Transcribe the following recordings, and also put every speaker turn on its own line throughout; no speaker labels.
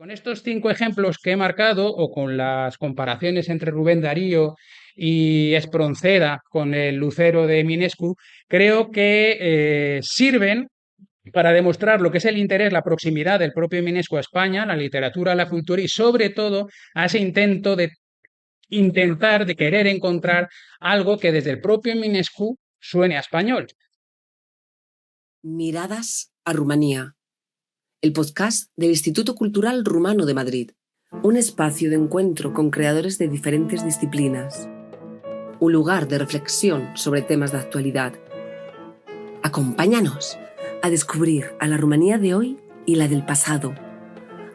Con estos 5 ejemplos que he marcado, o con las comparaciones entre Rubén Darío y Espronceda con el Lucero de Eminescu, creo que sirven para demostrar lo que es el interés, la proximidad del propio Eminescu a España, la literatura, la cultura y sobre todo a ese intento de intentar, de querer encontrar algo que desde el propio Eminescu suene a español.
Miradas a Rumanía, el podcast del Instituto Cultural Rumano de Madrid, un espacio de encuentro con creadores de diferentes disciplinas, un lugar de reflexión sobre temas de actualidad. Acompáñanos a descubrir a la Rumanía de hoy y la del pasado,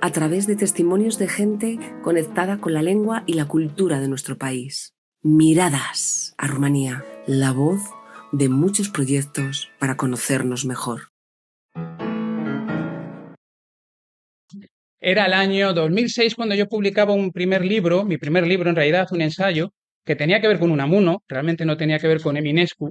a través de testimonios de gente conectada con la lengua y la cultura de nuestro país. Miradas a Rumanía, la voz de muchos proyectos para conocernos mejor.
Era el año 2006 cuando yo publicaba un primer libro, mi primer libro en realidad, un ensayo, que tenía que ver con Unamuno, realmente no tenía que ver con Eminescu,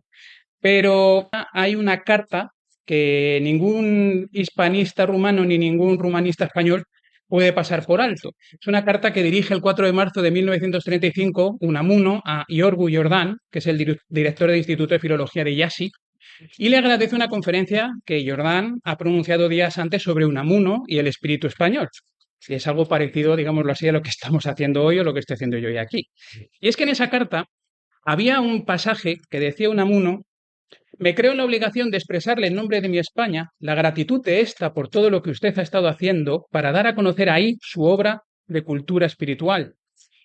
pero hay una carta que ningún hispanista rumano ni ningún rumanista español puede pasar por alto. Es una carta que dirige el 4 de marzo de 1935 Unamuno a Iorgu Jordan, que es el director del Instituto de Filología de Iași, y le agradece una conferencia que Jordan ha pronunciado días antes sobre Unamuno y el espíritu español. Y es algo parecido, digámoslo así, a lo que estamos haciendo hoy o lo que estoy haciendo yo hoy aquí. Y es que en esa carta había un pasaje que decía Unamuno: me creo en la obligación de expresarle en nombre de mi España la gratitud de ésta por todo lo que usted ha estado haciendo para dar a conocer ahí su obra de cultura espiritual.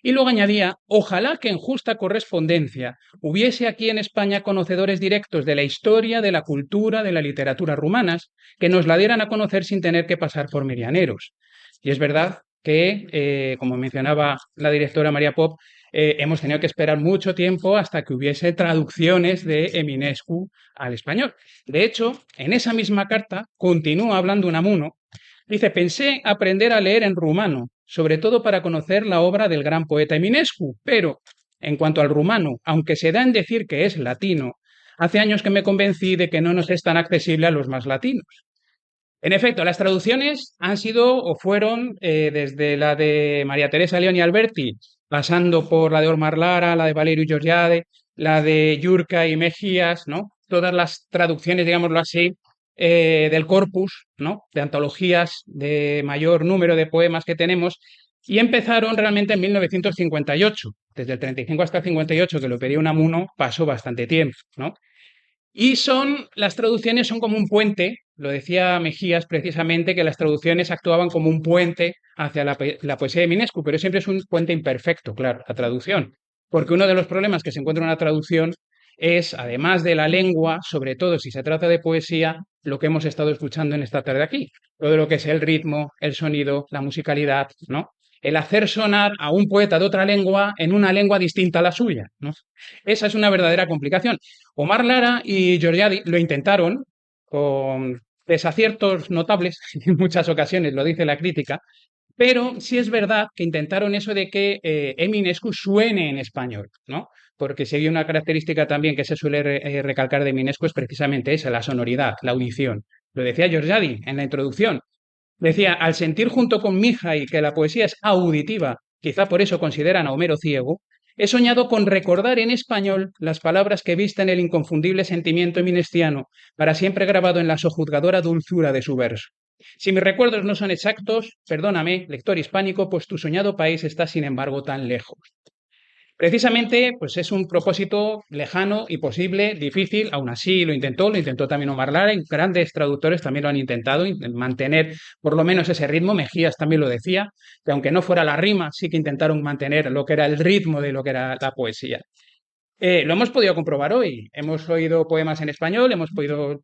Y luego añadía: ojalá que en justa correspondencia hubiese aquí en España conocedores directos de la historia, de la cultura, de la literatura rumanas, que nos la dieran a conocer sin tener que pasar por medianeros. Y es verdad que, como mencionaba la directora María Pop, hemos tenido que esperar mucho tiempo hasta que hubiese traducciones de Eminescu al español. De hecho, en esa misma carta continúa hablando Unamuno. Dice: pensé aprender a leer en rumano, sobre todo para conocer la obra del gran poeta Eminescu, pero en cuanto al rumano, aunque se da en decir que es latino, hace años que me convencí de que no nos es tan accesible a los más latinos. En efecto, las traducciones han sido o fueron desde la de María Teresa León y Alberti, pasando por la de Ormar Lara, la de Valerio Georgiade, la de Yurka y Mejías, ¿no? Todas las traducciones, digámoslo así, del corpus, ¿no? De antologías de mayor número de poemas que tenemos, y empezaron realmente en 1958. Desde el 35 hasta el 58, que lo pedía Unamuno, pasó bastante tiempo, ¿no? Y las traducciones son como un puente, lo decía Mejías precisamente, que las traducciones actuaban como un puente hacia la poesía de Minescu, pero siempre es un puente imperfecto, claro, la traducción. Porque uno de los problemas que se encuentra en una traducción es, además de la lengua, sobre todo si se trata de poesía, lo que hemos estado escuchando en esta tarde aquí. Todo lo que es el ritmo, el sonido, la musicalidad, ¿no? El hacer sonar a un poeta de otra lengua en una lengua distinta a la suya, ¿no? Esa es una verdadera complicación. Omar Lara y Georgiadi lo intentaron con desaciertos notables, en muchas ocasiones lo dice la crítica, pero sí es verdad que intentaron eso de que Eminescu suene en español, ¿no? Porque si hay una característica también que se suele recalcar de Eminescu es precisamente esa, la sonoridad, la audición. Lo decía Georgiadi en la introducción. Decía: al sentir junto con Mihai que la poesía es auditiva, quizá por eso consideran a Homero ciego, he soñado con recordar en español las palabras que visten el inconfundible sentimiento eminestiano, para siempre grabado en la sojuzgadora dulzura de su verso. Si mis recuerdos no son exactos, perdóname, lector hispánico, pues tu soñado país está sin embargo tan lejos. Precisamente, pues es un propósito lejano y posible, difícil. Aún así lo intentó también Omar Lara, y grandes traductores también lo han intentado, mantener por lo menos ese ritmo. Mejías también lo decía, que aunque no fuera la rima, sí que intentaron mantener lo que era el ritmo de lo que era la poesía. Lo hemos podido comprobar hoy. Hemos oído poemas en español, hemos podido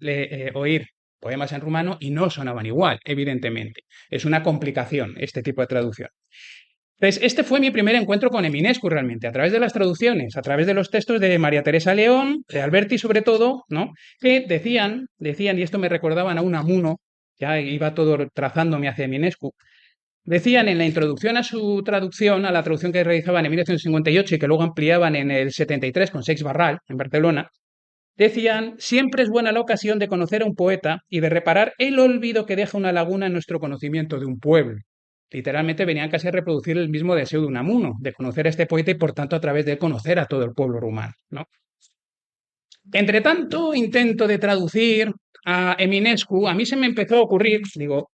oír poemas en rumano y no sonaban igual, evidentemente. Es una complicación este tipo de traducción. Entonces, este fue mi primer encuentro con Eminescu realmente, a través de las traducciones, a través de los textos de María Teresa León, de Alberti sobre todo, ¿no? Que decían, y esto me recordaban a Unamuno, ya iba todo trazándome hacia Eminescu, decían en la introducción a su traducción, a la traducción que realizaban en 1958 y ocho y que luego ampliaban en el 73 con Seix Barral, en Barcelona, decían: siempre es buena la ocasión de conocer a un poeta y de reparar el olvido que deja una laguna en nuestro conocimiento de un pueblo. Literalmente venían casi a reproducir el mismo deseo de Unamuno, de conocer a este poeta y por tanto a través de él conocer a todo el pueblo rumano, ¿no? Entre tanto intento de traducir a Eminescu, a mí se me empezó a ocurrir, digo,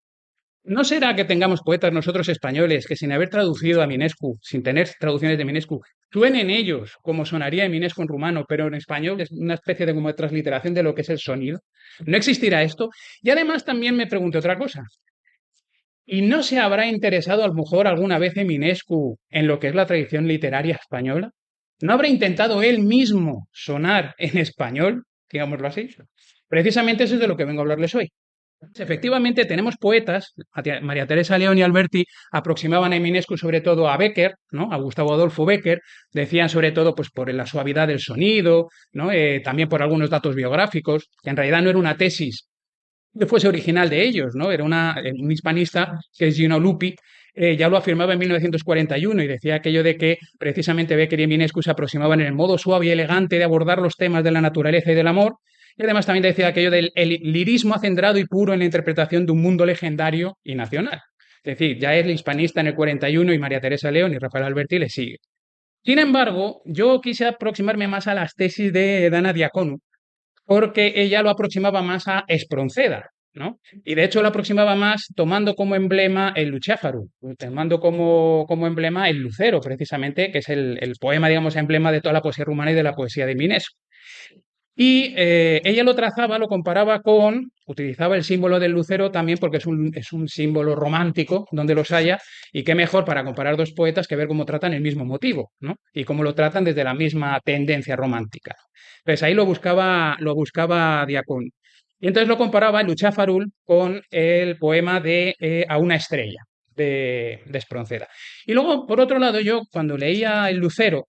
¿no será que tengamos poetas nosotros españoles que sin haber traducido a Eminescu, sin tener traducciones de Eminescu, suenen ellos como sonaría Eminescu en rumano, pero en español es una especie de como de transliteración de lo que es el sonido? ¿No existirá esto? Y además también me pregunté otra cosa. ¿Y no se habrá interesado a lo mejor alguna vez Eminescu en lo que es la tradición literaria española? ¿No habrá intentado él mismo sonar en español, digámoslo así? Precisamente eso es de lo que vengo a hablarles hoy. Efectivamente, tenemos poetas, María Teresa León y Alberti aproximaban a Eminescu sobre todo a Becker, ¿no? A Gustavo Adolfo Becker, decían sobre todo pues, por la suavidad del sonido, ¿no? También por algunos datos biográficos, que en realidad no era una tesis que fuese original de ellos, ¿no? Era un hispanista que es Gino Lupi, ya lo afirmaba en 1941 y decía aquello de que precisamente Becker y Eminescu se aproximaban en el modo suave y elegante de abordar los temas de la naturaleza y del amor, y además también decía aquello del lirismo acendrado y puro en la interpretación de un mundo legendario y nacional. Es decir, ya es el hispanista en el 41 y María Teresa León y Rafael Alberti le sigue. Sin embargo, yo quise aproximarme más a las tesis de Dana Diaconu, porque ella lo aproximaba más a Espronceda, ¿no? Y de hecho lo aproximaba más tomando como emblema el Lucháfaro, tomando como emblema el Lucero, precisamente, que es el poema, digamos, emblema de toda la poesía rumana y de la poesía de Minesco. Y ella lo trazaba, lo comparaba con, utilizaba el símbolo del lucero también porque es un símbolo romántico donde los haya, y qué mejor para comparar dos poetas que ver cómo tratan el mismo motivo, ¿no? Y cómo lo tratan desde la misma tendencia romántica. Pues ahí lo buscaba Diacon. Y entonces lo comparaba el Luchafarul con el poema de A una estrella de Espronceda. Y luego, por otro lado, yo cuando leía el Lucero,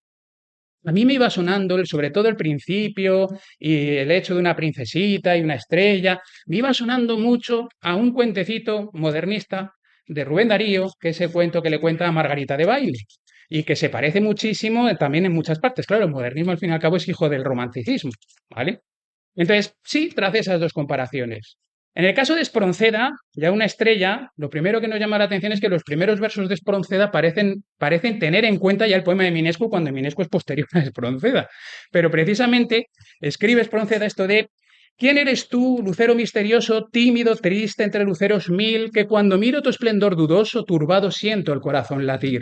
a mí me iba sonando, sobre todo el principio y el hecho de una princesita y una estrella, me iba sonando mucho a un cuentecito modernista de Rubén Darío, que es el cuento que le cuenta a Margarita de Baile, y que se parece muchísimo también en muchas partes. Claro, el modernismo al fin y al cabo es hijo del romanticismo, ¿vale? Entonces, sí, trace esas dos comparaciones. En el caso de Espronceda, ya una estrella, lo primero que nos llama la atención es que los primeros versos de Espronceda parecen tener en cuenta ya el poema de Eminescu cuando Eminescu es posterior a Espronceda. Pero precisamente escribe Espronceda esto de: ¿quién eres tú, lucero misterioso, tímido, triste entre luceros mil, que cuando miro tu esplendor dudoso, turbado siento el corazón latir?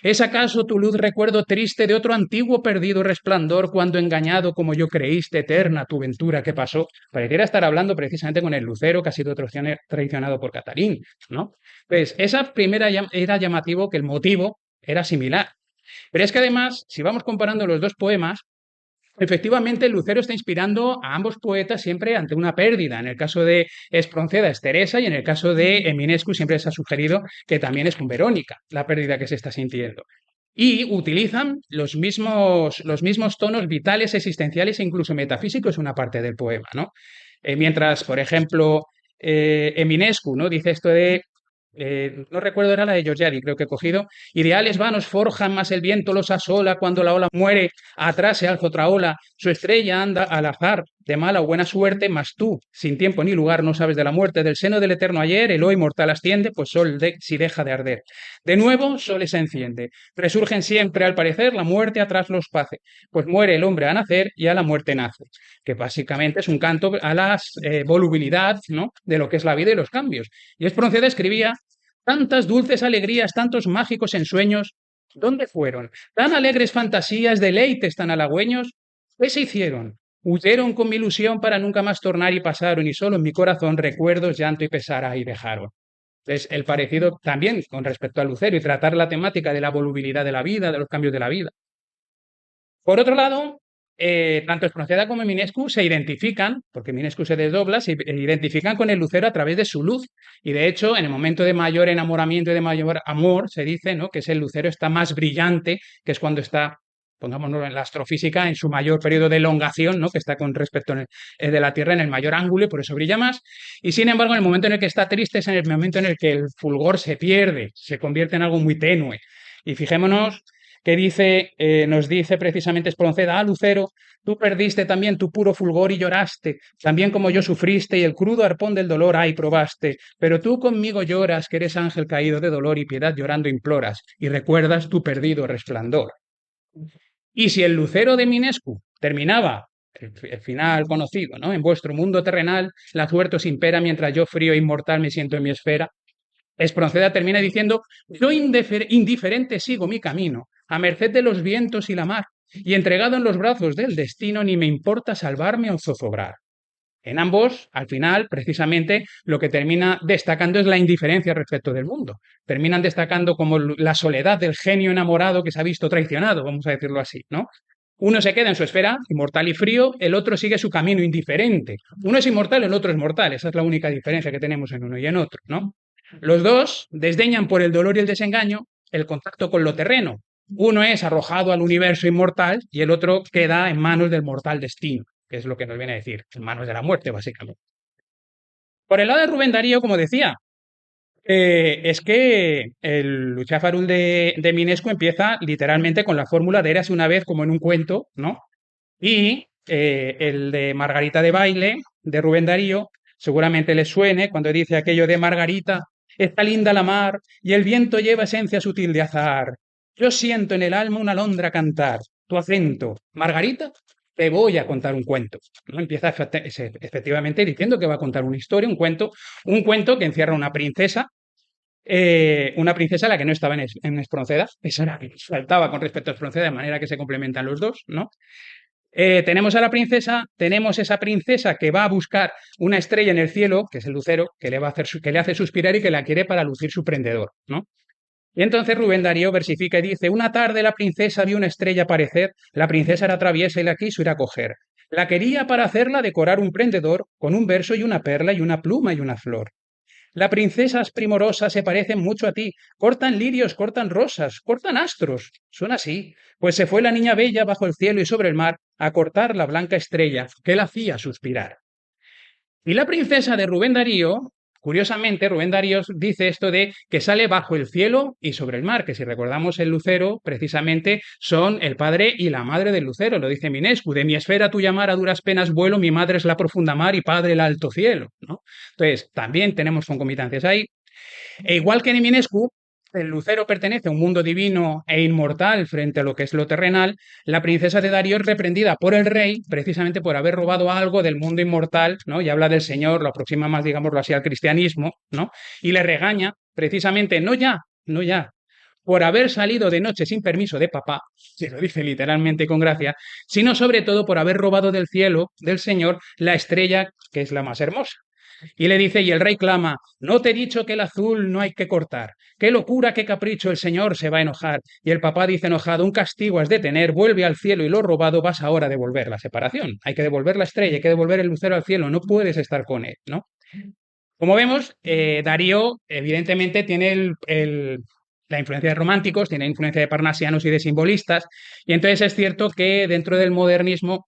¿Es acaso tu luz recuerdo triste de otro antiguo perdido resplandor cuando engañado como yo creíste eterna tu ventura que pasó? Pareciera estar hablando precisamente con el lucero que ha sido traicionado por Catarín, ¿no? Pues esa primera era llamativo que el motivo era similar. Pero es que además, si vamos comparando los dos poemas, efectivamente, Lucero está inspirando a ambos poetas siempre ante una pérdida. En el caso de Espronceda es Teresa y en el caso de Eminescu siempre se ha sugerido que también es con Verónica la pérdida que se está sintiendo. Y utilizan los mismos tonos vitales, existenciales e incluso metafísicos en una parte del poema, ¿no? Mientras, por ejemplo, Eminescu, ¿no? Dice esto de no recuerdo, era la de Georgiadi, creo que he cogido. Ideales vanos forjan, más el viento los asola. Cuando la ola muere, atrás se alza otra ola. Su estrella anda al azar, de mala o buena suerte, mas tú, sin tiempo ni lugar, no sabes de la muerte. Del seno del eterno ayer, el hoy mortal asciende, pues si deja de arder. De nuevo, sol se enciende. Resurgen siempre, al parecer, la muerte atrás los pace. Pues muere el hombre a nacer y a la muerte nace. Que básicamente es un canto a la volubilidad, ¿no? De lo que es la vida y los cambios. Y Espronceda escribía: tantas dulces alegrías, tantos mágicos ensueños, ¿dónde fueron? Tan alegres fantasías, deleites tan halagüeños, ¿qué se hicieron? Huyeron con mi ilusión para nunca más tornar y pasaron, y solo en mi corazón recuerdos, llanto y pesar ahí dejaron. Es el parecido también con respecto al Lucero y tratar la temática de la volubilidad de la vida, de los cambios de la vida. Por otro lado, tanto Espronceda como Eminescu se identifican, porque Eminescu se desdobla, se identifican con el lucero a través de su luz. Y de hecho, en el momento de mayor enamoramiento y de mayor amor, se dice, ¿no?, que el lucero está más brillante, que es cuando está, pongámonos en la astrofísica, en su mayor periodo de elongación, ¿no?, que está con respecto de la Tierra en el mayor ángulo y por eso brilla más. Y sin embargo, en el momento en el que está triste es en el momento en el que el fulgor se pierde, se convierte en algo muy tenue. Y fijémonos que dice, nos dice precisamente Espronceda: ah, Lucero, tú perdiste también tu puro fulgor y lloraste, también como yo sufriste y el crudo arpón del dolor ay probaste, pero tú conmigo lloras, que eres ángel caído de dolor y piedad llorando imploras, y recuerdas tu perdido resplandor. Y si el lucero de Minescu terminaba, el final conocido, ¿no? En vuestro mundo terrenal, la suerte os impera mientras yo frío e inmortal me siento en mi esfera. Espronceda termina diciendo: yo indiferente sigo mi camino, a merced de los vientos y la mar, y entregado en los brazos del destino, ni me importa salvarme o zozobrar. En ambos, al final, precisamente, lo que termina destacando es la indiferencia respecto del mundo. Terminan destacando como la soledad del genio enamorado que se ha visto traicionado, vamos a decirlo así, ¿no? Uno se queda en su esfera, inmortal y frío, el otro sigue su camino indiferente. Uno es inmortal, el otro es mortal. Esa es la única diferencia que tenemos en uno y en otro, ¿no? Los dos desdeñan por el dolor y el desengaño el contacto con lo terreno. Uno es arrojado al universo inmortal y el otro queda en manos del mortal destino, que es lo que nos viene a decir, en manos de la muerte, básicamente. Por el lado de Rubén Darío, como decía, es que el Luchafarul de Minescu empieza literalmente con la fórmula de érase una vez como en un cuento, ¿no? Y el de Margarita de baile, de Rubén Darío, seguramente les suene cuando dice aquello de Margarita: está linda la mar y el viento lleva esencia sutil de azahar. Yo siento en el alma una alondra cantar. Tu acento, Margarita, te voy a contar un cuento. ¿No? Empieza efectivamente diciendo que va a contar una historia, un cuento que encierra una princesa a la que no estaba en Espronceda, esa era la que faltaba con respecto a Espronceda, de manera que se complementan los dos, ¿no? Tenemos a la princesa, tenemos esa princesa que va a buscar una estrella en el cielo, que es el lucero, que le va a hacer, que le hace suspirar y que la quiere para lucir su prendedor, ¿no? Y entonces Rubén Darío versifica y dice: una tarde la princesa vio una estrella aparecer, la princesa era traviesa y la quiso ir a coger. La quería para hacerla decorar un prendedor con un verso y una perla y una pluma y una flor. Las princesas primorosas se parecen mucho a ti. Cortan lirios, cortan rosas, cortan astros. Son así. Pues se fue la niña bella bajo el cielo y sobre el mar a cortar la blanca estrella que la hacía suspirar. Y la princesa de Rubén Darío, curiosamente, Rubén Darío dice esto de que sale bajo el cielo y sobre el mar, que si recordamos el lucero, precisamente son el padre y la madre del lucero, lo dice Minescu: de mi esfera tu llamar a duras penas vuelo, mi madre es la profunda mar y padre el alto cielo, ¿no? Entonces, también tenemos concomitancias ahí. E igual que en Eminescu, el lucero pertenece a un mundo divino e inmortal frente a lo que es lo terrenal, la princesa de Darío es reprendida por el rey precisamente por haber robado algo del mundo inmortal, ¿no? Y habla del Señor, lo aproxima más, digámoslo así, al cristianismo, ¿no? Y le regaña precisamente, no ya, por haber salido de noche sin permiso de papá, se lo dice literalmente con gracia, sino sobre todo por haber robado del cielo, del Señor, la estrella que es la más hermosa. Y le dice, y el rey clama: no te he dicho que el azul no hay que cortar. Qué locura, qué capricho, el señor se va a enojar. Y el papá dice enojado: un castigo has de tener, vuelve al cielo y lo robado vas ahora a devolver la separación. Hay que devolver la estrella, hay que devolver el lucero al cielo, no puedes estar con él, ¿no? Como vemos, Darío evidentemente tiene la influencia de románticos, tiene influencia de parnasianos y de simbolistas, y entonces es cierto que dentro del modernismo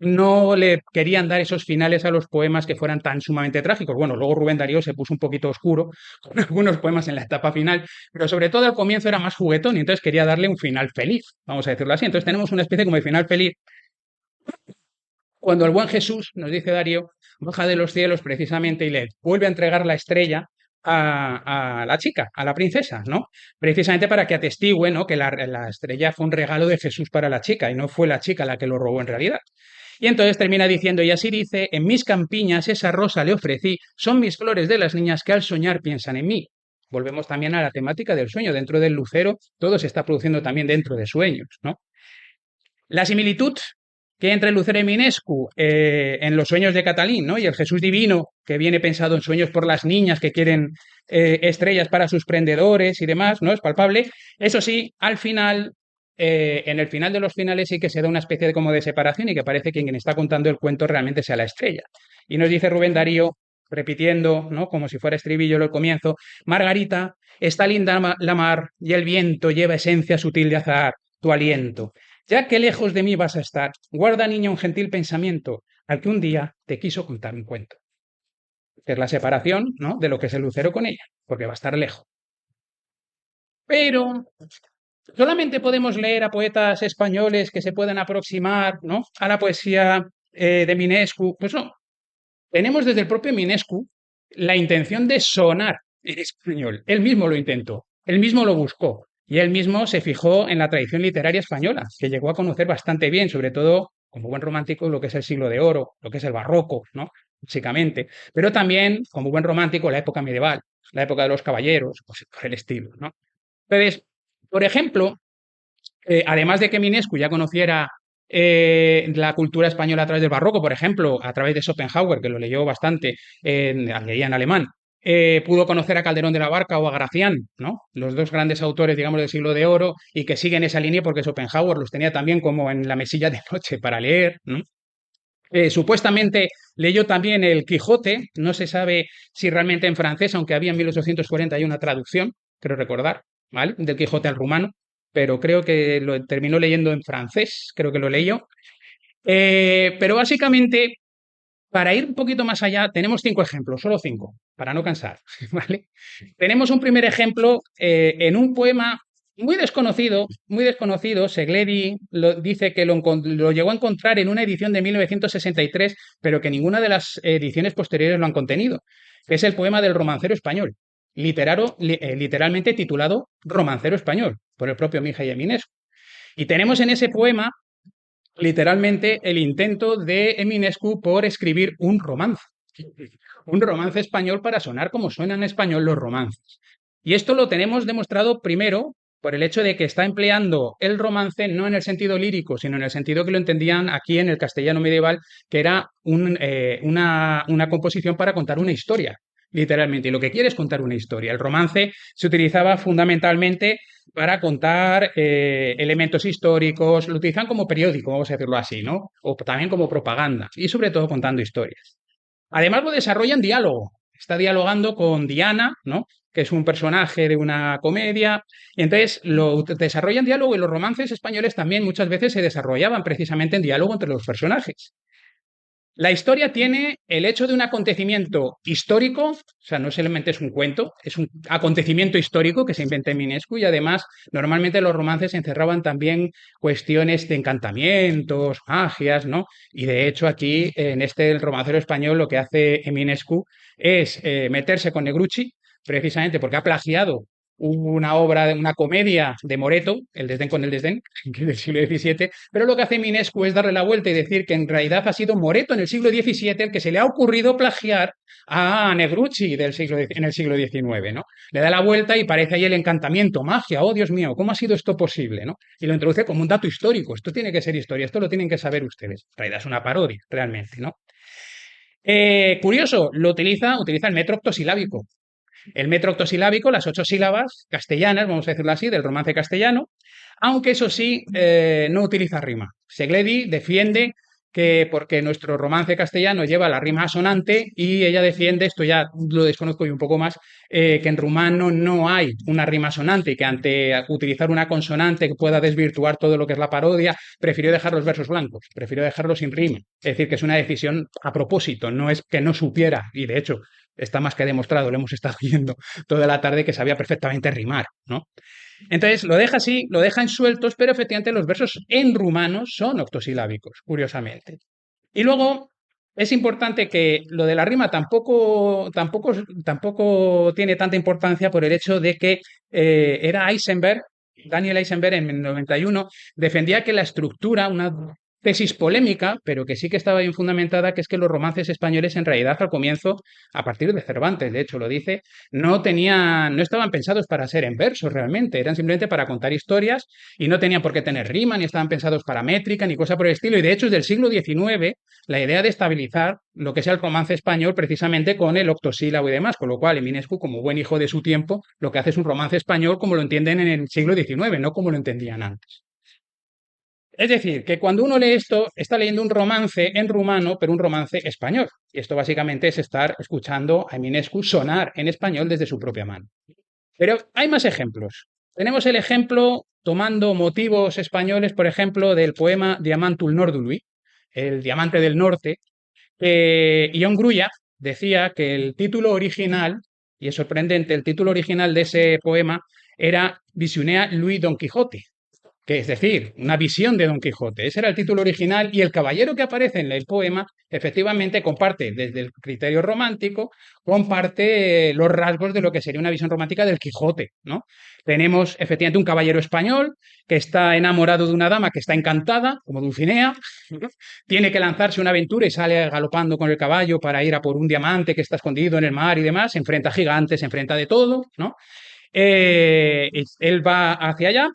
no le querían dar esos finales a los poemas que fueran tan sumamente trágicos. Bueno, luego Rubén Darío se puso un poquito oscuro con algunos poemas en la etapa final, pero sobre todo al comienzo era más juguetón y entonces quería darle un final feliz, vamos a decirlo así. Entonces tenemos una especie como de final feliz cuando el buen Jesús, nos dice Darío, baja de los cielos precisamente y le vuelve a entregar la estrella a la chica, a la princesa, ¿no? Precisamente para que atestigüe, ¿no? Que la estrella fue un regalo de Jesús para la chica y no fue la chica la que lo robó en realidad. Y entonces termina diciendo, y así dice: en mis campiñas esa rosa le ofrecí, son mis flores de las niñas que al soñar piensan en mí. Volvemos también a la temática del sueño. Dentro del lucero, todo se está produciendo también dentro de sueños, ¿no? La similitud que entre el lucero y Minescu en los sueños de Catalín, ¿no? Y el Jesús divino, que viene pensado en sueños por las niñas que quieren estrellas para sus prendedores y demás, ¿no? Es palpable. Eso sí, al final, en el final de los finales sí que se da una especie de como de separación y que parece que quien está contando el cuento realmente sea la estrella. Y nos dice Rubén Darío, repitiendo, ¿no? Como si fuera estribillo al comienzo: Margarita, está linda la mar y el viento lleva esencia sutil de azahar, tu aliento. Ya que lejos de mí vas a estar, guarda, niña, un gentil pensamiento, al que un día te quiso contar un cuento. Que es la separación, ¿no? De lo que es el lucero con ella, porque va a estar lejos. Pero Solamente podemos leer a poetas españoles que se puedan aproximar, ¿no?, a la poesía de Eminescu. Pues no, tenemos desde el propio Eminescu la intención de sonar en español. Él mismo lo intentó, él mismo lo buscó y él mismo se fijó en la tradición literaria española, que llegó a conocer bastante bien, sobre todo como buen romántico, lo que es el siglo de oro, lo que es el barroco, ¿no?, básicamente, pero también como buen romántico la época medieval, la época de los caballeros, pues por el estilo, ¿no? Entonces, por ejemplo, además de que Eminescu ya conociera la cultura española a través del barroco, por ejemplo, a través de Schopenhauer, que lo leyó bastante, leía en alemán, pudo conocer a Calderón de la Barca o a Gracián, ¿no?, los dos grandes autores, digamos, del siglo de oro y que siguen esa línea porque Schopenhauer los tenía también como en la mesilla de noche para leer, ¿no? Supuestamente leyó también el Quijote, no se sabe si realmente en francés, aunque había en 1840 hay una traducción, creo recordar, ¿vale?, del Quijote al rumano, pero creo que lo terminó leyendo en francés, creo que lo leyó. Pero básicamente, para ir un poquito más allá, tenemos 5 ejemplos, solo 5, para no cansar, ¿vale? Tenemos un primer ejemplo en un poema muy desconocido. Segletti dice que lo llegó a encontrar en una edición de 1963, pero que ninguna de las ediciones posteriores lo han contenido, que es el poema del romancero español, literalmente titulado Romancero español, por el propio Mijaíl Eminescu. Y tenemos en ese poema literalmente el intento de Eminescu por escribir un romance español para sonar como suenan en español los romances. Y esto lo tenemos demostrado primero por el hecho de que está empleando el romance no en el sentido lírico, sino en el sentido que lo entendían aquí en el castellano medieval, que era una composición para contar una historia, literalmente. Y lo que quiere es contar una historia. El romance se utilizaba fundamentalmente para contar elementos históricos, lo utilizan como periódico, vamos a decirlo así, ¿no? O también como propaganda, y sobre todo contando historias. Además lo desarrolla en diálogo, está dialogando con Diana, ¿no?, que es un personaje de una comedia, y entonces lo desarrolla en diálogo y los romances españoles también muchas veces se desarrollaban precisamente en diálogo entre los personajes. La historia tiene el hecho de un acontecimiento histórico, o sea, no solamente es un cuento, es un acontecimiento histórico que se inventa Eminescu y además normalmente los romances encerraban también cuestiones de encantamientos, magias, ¿no? Y de hecho aquí en el romancero español lo que hace Eminescu es meterse con Negrucci, precisamente porque ha plagiado una obra, una comedia de Moreto, El desdén con el desdén, que es del siglo XVII, pero lo que hace Minescu es darle la vuelta y decir que en realidad ha sido Moreto en el siglo XVII el que se le ha ocurrido plagiar a Negrucci en el siglo XIX, ¿no? Le da la vuelta y parece ahí el encantamiento, magia, oh Dios mío, ¿cómo ha sido esto posible, ¿no? Y lo introduce como un dato histórico, esto tiene que ser historia, esto lo tienen que saber ustedes. En realidad es una parodia, realmente, ¿no? Curioso, utiliza el metro octosilábico. El metro octosilábico, las 8 sílabas castellanas, vamos a decirlo así, del romance castellano, aunque eso sí, no utiliza rima. Segletti defiende que porque nuestro romance castellano lleva la rima asonante y ella defiende, esto ya lo desconozco yo un poco más, que en rumano no hay una rima asonante y que ante utilizar una consonante que pueda desvirtuar todo lo que es la parodia, prefirió dejar los versos blancos, prefirió dejarlos sin rima. Es decir, que es una decisión a propósito, no es que no supiera, y de hecho está más que demostrado, lo hemos estado viendo toda la tarde, que sabía perfectamente rimar, ¿no? Entonces lo deja así, lo deja en sueltos, pero efectivamente los versos en rumano son octosilábicos, curiosamente. Y luego es importante que lo de la rima tampoco tiene tanta importancia por el hecho de que era Eisenberg, Daniel Eisenberg en el 91, defendía que la estructura, una tesis polémica, pero que sí que estaba bien fundamentada, que es que los romances españoles en realidad al comienzo, a partir de Cervantes, de hecho lo dice, no estaban pensados para ser en versos realmente, eran simplemente para contar historias y no tenían por qué tener rima, ni estaban pensados para métrica, ni cosa por el estilo, y de hecho es del siglo XIX la idea de estabilizar lo que sea el romance español precisamente con el octosílabo y demás, con lo cual Eminescu, como buen hijo de su tiempo, lo que hace es un romance español como lo entienden en el siglo XIX, no como lo entendían antes. Es decir, que cuando uno lee esto, está leyendo un romance en rumano, pero un romance español. Y esto básicamente es estar escuchando a Eminescu sonar en español desde su propia mano. Pero hay más ejemplos. Tenemos el ejemplo tomando motivos españoles, por ejemplo, del poema Diamantul Nordului, el diamante del norte, que Ion Grulla decía que el título original, y es sorprendente, el título original de ese poema era Visionea Louis Don Quijote, que es decir, una visión de Don Quijote. Ese era el título original y el caballero que aparece en el poema efectivamente comparte desde el criterio romántico, comparte los rasgos de lo que sería una visión romántica del Quijote, ¿no? Tenemos efectivamente un caballero español que está enamorado de una dama que está encantada, como Dulcinea, tiene que lanzarse una aventura y sale galopando con el caballo para ir a por un diamante que está escondido en el mar y demás, se enfrenta a gigantes, se enfrenta de todo, ¿no? Él va hacia allá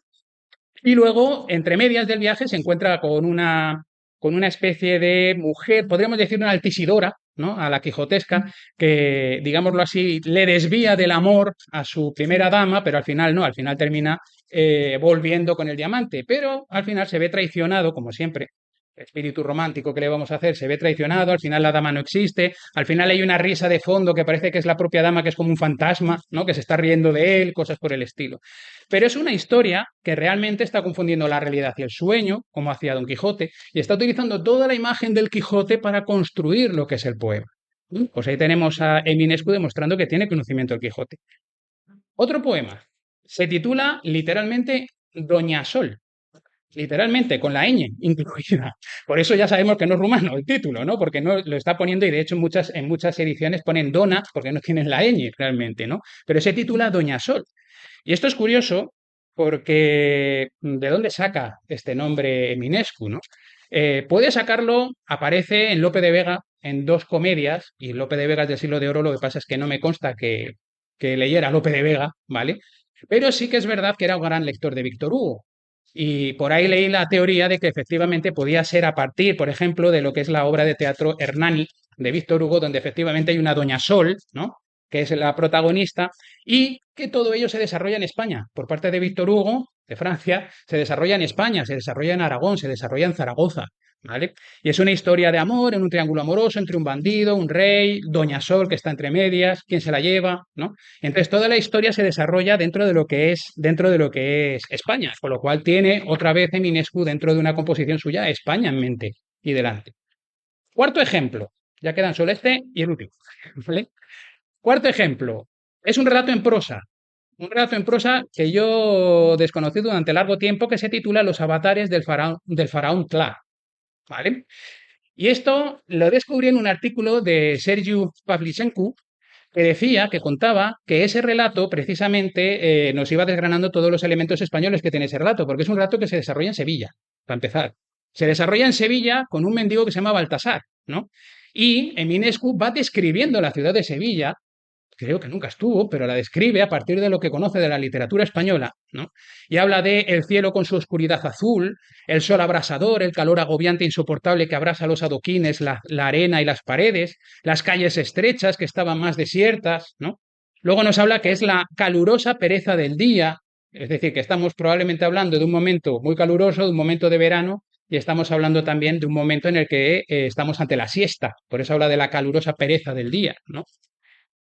y luego, entre medias del viaje, se encuentra con una especie de mujer, podríamos decir una altisidora, ¿no? A la quijotesca, que, digámoslo así, le desvía del amor a su primera dama, pero al final no, al final termina volviendo con el diamante, pero al final se ve traicionado, como siempre. Espíritu romántico que le vamos a hacer, se ve traicionado, al final la dama no existe, al final hay una risa de fondo que parece que es la propia dama, que es como un fantasma, ¿no? Que se está riendo de él, cosas por el estilo. Pero es una historia que realmente está confundiendo la realidad y el sueño, como hacía Don Quijote, y está utilizando toda la imagen del Quijote para construir lo que es el poema. Pues ahí tenemos a Eminescu demostrando que tiene conocimiento del Quijote. Otro poema se titula literalmente Doña Sol, literalmente con la ñ incluida. Por eso ya sabemos que no es rumano el título, ¿no? Porque no lo está poniendo y de hecho en muchas ediciones ponen Dona porque no tienen la ñ realmente, ¿no? Pero se titula Doña Sol. Y esto es curioso porque ¿de dónde saca este nombre Eminescu, no? Puede sacarlo, aparece en Lope de Vega en dos comedias, y Lope de Vega es del Siglo de Oro, lo que pasa es que no me consta que leyera Lope de Vega, ¿vale? Pero sí que es verdad que era un gran lector de Víctor Hugo. Y por ahí leí la teoría de que efectivamente podía ser a partir, por ejemplo, de lo que es la obra de teatro Hernani de Víctor Hugo, donde efectivamente hay una Doña Sol, ¿no? Que es la protagonista, y que todo ello se desarrolla en España. Por parte de Víctor Hugo, de Francia, se desarrolla en España, se desarrolla en Aragón, se desarrolla en Zaragoza, ¿vale? Y es una historia de amor, en un triángulo amoroso entre un bandido, un rey, Doña Sol, que está entre medias, quién se la lleva, ¿no? Entonces toda la historia se desarrolla dentro de lo que es España, con lo cual tiene otra vez Eminescu dentro de una composición suya España en mente y delante. Cuarto ejemplo, ya quedan solo este y el último, ¿vale? Cuarto ejemplo, es un relato en prosa que yo desconocí durante largo tiempo, que se titula Los avatares del faraón Tla, ¿vale? Y esto lo descubrí en un artículo de Sergiu Pavlichenko, que decía, que contaba que ese relato precisamente nos iba desgranando todos los elementos españoles que tiene ese relato, porque es un relato que se desarrolla en Sevilla, para empezar. Se desarrolla en Sevilla con un mendigo que se llama Baltasar, ¿no? Y Eminescu va describiendo la ciudad de Sevilla, creo que nunca estuvo, pero la describe a partir de lo que conoce de la literatura española, ¿no? Y habla de el cielo con su oscuridad azul, el sol abrasador, el calor agobiante e insoportable que abrasa los adoquines, la arena y las paredes, las calles estrechas que estaban más desiertas, ¿no? Luego nos habla que es la calurosa pereza del día, es decir, que estamos probablemente hablando de un momento muy caluroso, de un momento de verano, y estamos hablando también de un momento en el que estamos ante la siesta, por eso habla de la calurosa pereza del día, ¿no?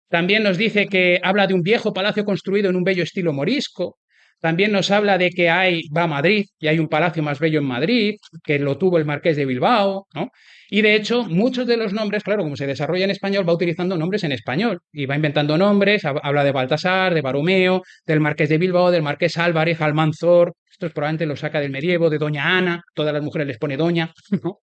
También nos dice que habla de un viejo palacio construido en un bello estilo morisco. También nos habla de que va a Madrid y hay un palacio más bello en Madrid, que lo tuvo el Marqués de Bilbao, ¿no? Y de hecho, muchos de los nombres, claro, como se desarrolla en español, va utilizando nombres en español y va inventando nombres, habla de Baltasar, de Baromeo, del Marqués de Bilbao, del Marqués Álvarez, Almanzor, esto probablemente lo saca del medievo, de Doña Ana, todas las mujeres les pone Doña, ¿no?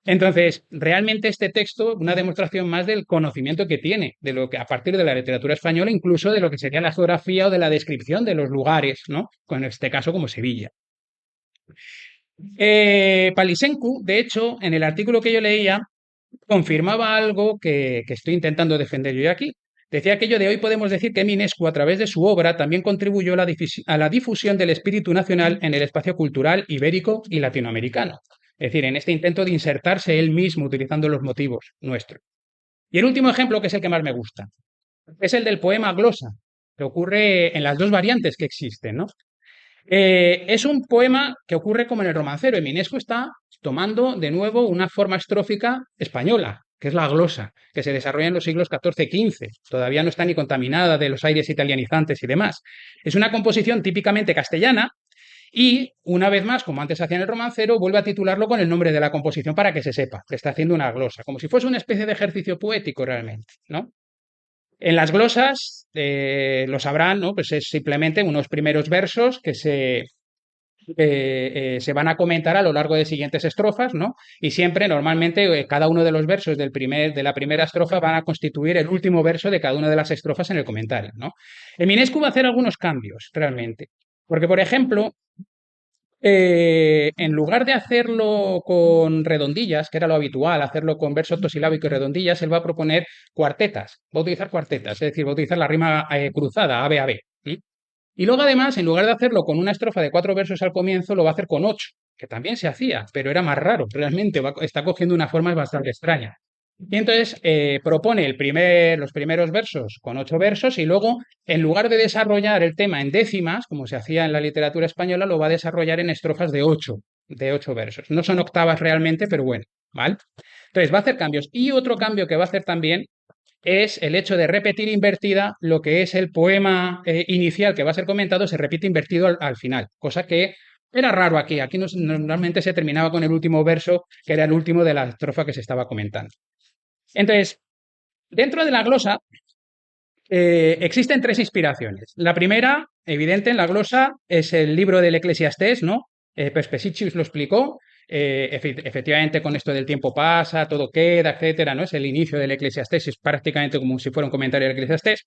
Entonces, realmente este texto, una demostración más del conocimiento que tiene, de lo que a partir de la literatura española, incluso de lo que sería la geografía o de la descripción de los lugares, ¿no? Con este caso como Sevilla. Palisencu, de hecho, en el artículo que yo leía, confirmaba algo que estoy intentando defender yo aquí. Decía aquello de: hoy podemos decir que Eminescu, a través de su obra, también contribuyó a la difusión del espíritu nacional en el espacio cultural ibérico y latinoamericano. Es decir, en este intento de insertarse él mismo utilizando los motivos nuestros. Y el último ejemplo, que es el que más me gusta, es el del poema Glosa, que ocurre en las dos variantes que existen, ¿no? Es un poema que ocurre como en el romancero. Eminescu está tomando de nuevo una forma estrófica española, que es la glosa, que se desarrolla en los siglos XIV-XV. Todavía no está ni contaminada de los aires italianizantes y demás. Es una composición típicamente castellana y, una vez más, como antes hacía en el romancero, vuelve a titularlo con el nombre de la composición para que se sepa que está haciendo una glosa, como si fuese una especie de ejercicio poético realmente, ¿no? En las glosas, lo sabrán, ¿no? Pues es simplemente unos primeros versos que se van a comentar a lo largo de siguientes estrofas, ¿no? Y siempre, normalmente, cada uno de los versos de la primera estrofa van a constituir el último verso de cada una de las estrofas en el comentario, ¿no? Eminescu va a hacer algunos cambios, realmente. Porque, por ejemplo, en lugar de hacerlo con redondillas, que era lo habitual, hacerlo con verso octosilábico y redondillas, él va a proponer cuartetas, va a utilizar cuartetas, es decir, va a utilizar la rima cruzada, A, B, A, B. ¿Sí? Y luego además, en lugar de hacerlo con una estrofa de 4 versos al comienzo, lo va a hacer con 8, que también se hacía, pero era más raro, realmente está cogiendo una forma bastante extraña. Y entonces propone los primeros versos con 8 versos y luego, en lugar de desarrollar el tema en décimas, como se hacía en la literatura española, lo va a desarrollar en estrofas de ocho versos. No son octavas realmente, pero bueno, ¿vale? Entonces va a hacer cambios. Y otro cambio que va a hacer también es el hecho de repetir invertida lo que es el poema inicial que va a ser comentado, se repite invertido al final, cosa que era raro aquí. Aquí normalmente se terminaba con el último verso, que era el último de la estrofa que se estaba comentando. Entonces, dentro de la glosa existen tres inspiraciones. La primera, evidente en la glosa, es el libro del Eclesiastés, ¿no? Perspesicius lo explicó. Efectivamente, con esto del tiempo pasa, todo queda, etcétera, ¿no? Es el inicio del Eclesiastés, es prácticamente como si fuera un comentario del Eclesiastés.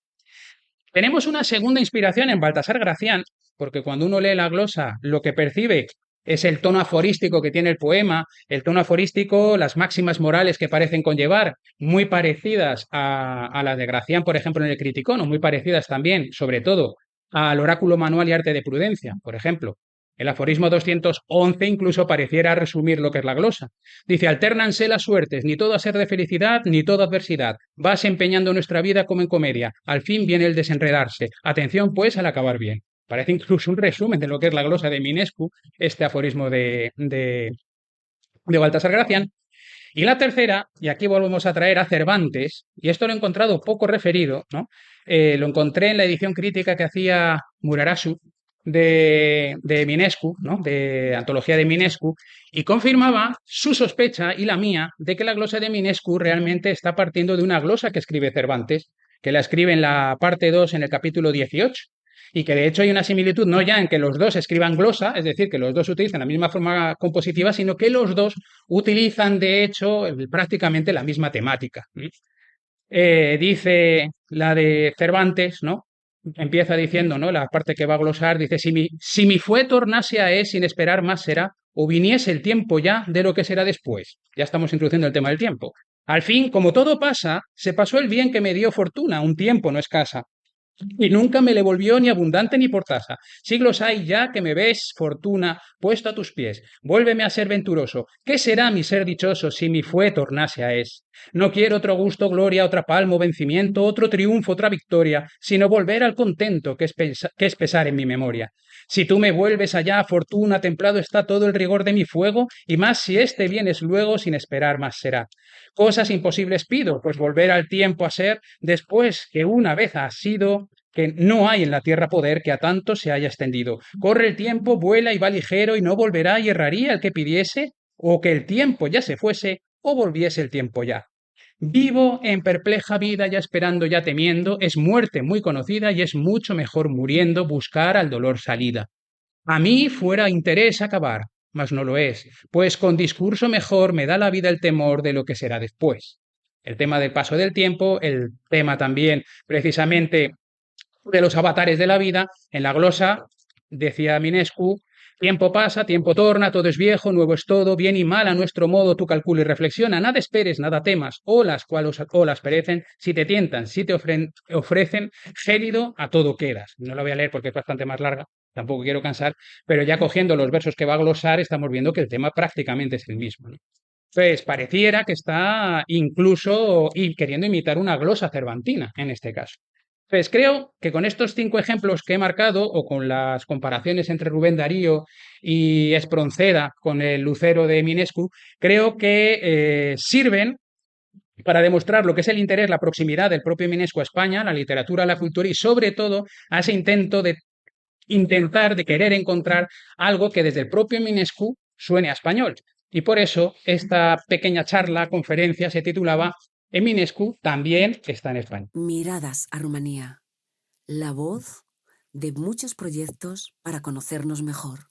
Tenemos una segunda inspiración en Baltasar Gracián, porque cuando uno lee la glosa, lo que percibe es el tono aforístico que tiene el poema, el tono aforístico, las máximas morales que parecen conllevar, muy parecidas a las de Gracián, por ejemplo, en el Criticón, o muy parecidas también, sobre todo, al oráculo manual y arte de prudencia, por ejemplo. El aforismo 211 incluso pareciera resumir lo que es la glosa. Dice, alternanse las suertes, ni todo a ser de felicidad, ni toda adversidad. Vas empeñando nuestra vida como en comedia. Al fin viene el desenredarse. Atención, pues, al acabar bien. Parece incluso un resumen de lo que es la glosa de Minescu, este aforismo de Baltasar Gracián. Y la tercera, y aquí volvemos a traer a Cervantes, y esto lo he encontrado poco referido, ¿no? Lo encontré en la edición crítica que hacía Murarasu de Minescu, ¿no? De Antología de Minescu, y confirmaba su sospecha y la mía de que la glosa de Minescu realmente está partiendo de una glosa que escribe Cervantes, que la escribe en la parte 2 en el capítulo 18, y que de hecho hay una similitud no ya en que los dos escriban glosa, es decir, que los dos utilizan la misma forma compositiva, sino que los dos utilizan de hecho prácticamente la misma temática. Dice la de Cervantes, ¿no? Empieza diciendo, ¿no? La parte que va a glosar, dice, si mi fue tornase a es sin esperar más será, o viniese el tiempo ya de lo que será después. Ya estamos introduciendo el tema del tiempo. Al fin, como todo pasa, se pasó el bien que me dio fortuna, un tiempo no escasa. Y nunca me le volvió ni abundante ni por tasa. Siglos hay ya que me ves, fortuna, puesto a tus pies. Vuélveme a ser venturoso. ¿Qué será mi ser dichoso si mi fue tornase a es? No quiero otro gusto, gloria, otra palma, vencimiento, otro triunfo, otra victoria, sino volver al contento que es pesar en mi memoria. Si tú me vuelves allá, fortuna, templado está todo el rigor de mi fuego, y más si este vienes luego, sin esperar más será. Cosas imposibles pido, pues volver al tiempo a ser, después que una vez ha sido, que no hay en la tierra poder que a tanto se haya extendido. Corre el tiempo, vuela y va ligero y no volverá y erraría el que pidiese, o que el tiempo ya se fuese, o volviese el tiempo ya. Vivo en perpleja vida ya esperando ya temiendo, es muerte muy conocida y es mucho mejor muriendo buscar al dolor salida. A mí fuera interés acabar, mas no lo es, pues con discurso mejor me da la vida el temor de lo que será después. El tema del paso del tiempo, el tema también precisamente de los avatares de la vida, en la glosa decía Minescu, tiempo pasa, tiempo torna, todo es viejo, nuevo es todo, bien y mal a nuestro modo tú calcula y reflexiona, nada esperes, nada temas, olas cuales olas perecen, si te tientan, si te ofrecen, gélido a todo quedas. No la voy a leer porque es bastante más larga, tampoco quiero cansar, pero ya cogiendo los versos que va a glosar estamos viendo que el tema prácticamente es el mismo, ¿no? Entonces, pareciera que está incluso queriendo imitar una glosa cervantina en este caso. Pues creo que con estos 5 ejemplos que he marcado, o con las comparaciones entre Rubén Darío y Espronceda con el Lucero de Minescu, creo que sirven para demostrar lo que es el interés, la proximidad del propio Minescu a España, la literatura, la cultura y sobre todo a ese intento de intentar, de querer encontrar algo que desde el propio Minescu suene a español. Y por eso esta pequeña charla, conferencia, se titulaba Eminescu también está en España.
Miradas a Rumanía, la voz de muchos proyectos para conocernos mejor.